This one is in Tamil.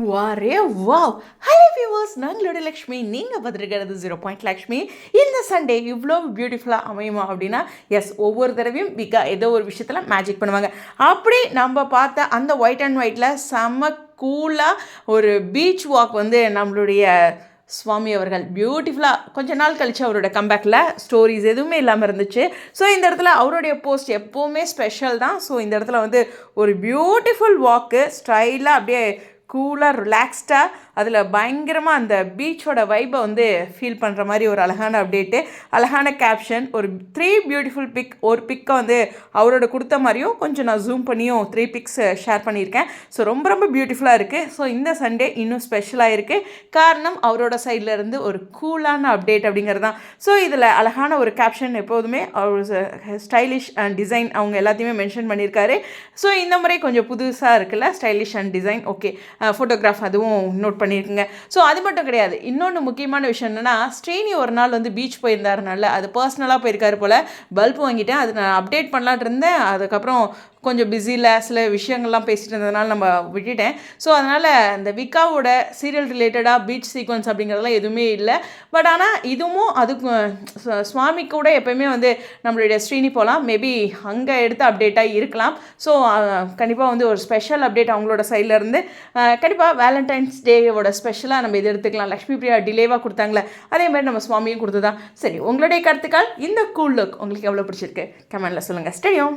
வாரே வாவ்! ஹலோ வியூவர்ஸ், நாங்களோட லக்ஷ்மி, நீங்கள் பார்த்துருக்கிறது 0 லக்ஷ்மி. இந்த சண்டே இவ்வளோ பியூட்டிஃபுல்லாக அமையுமா அப்படின்னா, எஸ், ஒவ்வொரு தடவையும் விகா ஏதோ ஒரு விஷயத்தில் மேஜிக் பண்ணுவாங்க. அப்படி நம்ம பார்த்த அந்த ஒயிட் அண்ட் ஒயிட்டில் செம்ம கூலாக ஒரு பீச் வாக் வந்து நம்மளுடைய சுவாமி அவர்கள் பியூட்டிஃபுல்லாக கொஞ்ச நாள் கழித்து அவரோட கம்பேக்கில் ஸ்டோரிஸ் எதுவுமே இல்லாமல் இருந்துச்சு. ஸோ இந்த இடத்துல அவருடைய போஸ்ட் எப்போவுமே ஸ்பெஷல் தான். ஸோ இந்த இடத்துல வந்து ஒரு பியூட்டிஃபுல் வாக்கு ஸ்டைலாக அப்படியே கூலாக ரிலாக்ஸ்டாக அதில் பயங்கரமாக அந்த பீச்சோட வைப்பை வந்து ஃபீல் பண்ணுற மாதிரி ஒரு அழகான அப்டேட்டு, அழகான கேப்ஷன், ஒரு 3 பியூட்டிஃபுல் பிக். ஒரு பிக்கை வந்து அவரோட கொடுத்த மாதிரியும் கொஞ்சம் நான் ஜூம் பண்ணியும் 3 பிக்ஸ் ஷேர் பண்ணியிருக்கேன். ஸோ ரொம்ப ரொம்ப பியூட்டிஃபுல்லாக இருக்குது. ஸோ இந்த சண்டே இன்னும் ஸ்பெஷலாக இருக்குது. காரணம் அவரோட சைடில் இருந்து ஒரு கூலான அப்டேட் அப்படிங்கிறது தான். ஸோ இதில் அழகான ஒரு கேப்ஷன், எப்போதுமே அவர் ஸ்டைலிஷ் அண்ட் டிசைன் அவங்க எல்லாத்தையுமே மென்ஷன் பண்ணியிருக்காரு. ஸோ இந்த முறை கொஞ்சம் புதுசாக இருக்குல்ல, stylish and design. Okay, photograph அதுவும் நோட் பண்ணியிருக்குங்க. ஸோ அது மட்டும் கிடையாது, இன்னொன்று முக்கியமான விஷயம் என்னென்னா, ஸ்ரீனி ஒரு நாள் வந்து பீச் போயிருந்தாருனால அது பர்சனலாக போயிருக்காரு போல். பல்ப் வாங்கிட்டேன், அது நான் அப்டேட் பண்ணலான் இருந்தேன். அதுக்கப்புறம் கொஞ்சம் பிஸியில் சில விஷயங்கள்லாம் பேசிகிட்டு இருந்ததுனால நம்ம விட்டுட்டேன். ஸோ அதனால் இந்த விகாவோட சீரியல் ரிலேட்டடாக பீச் சீக்வன்ஸ் அப்படிங்கிறதுலாம் எதுவுமே இல்லை. பட் ஆனால் இதுவும் அதுக்கு சுவாமி கூட எப்போயுமே வந்து நம்மளுடைய ஸ்ரீனி போகலாம், மேபி அங்கே எடுத்து அப்டேட்டாக இருக்கலாம். ஸோ கண்டிப்பாக வந்து ஒரு ஸ்பெஷல் அப்டேட் அவங்களோட சைட்லேருந்து கண்டிப்பாக வேலண்டைன்ஸ் டேவோட ஸ்பெஷலாக நம்ம இது எடுத்துக்கலாம். லக்ஷ்மி பிரியா டிலேவாக கொடுத்தாங்களே, அதே மாதிரி நம்ம சுவாமியும் கொடுத்து தான். சரி, உங்களுடைய கருத்துக்கள், இந்த கூல் லுக் உங்களுக்கு எவ்வளோ பிடிச்சிருக்கு கமெண்டில் சொல்லுங்கள். ஸ்டேடியம்.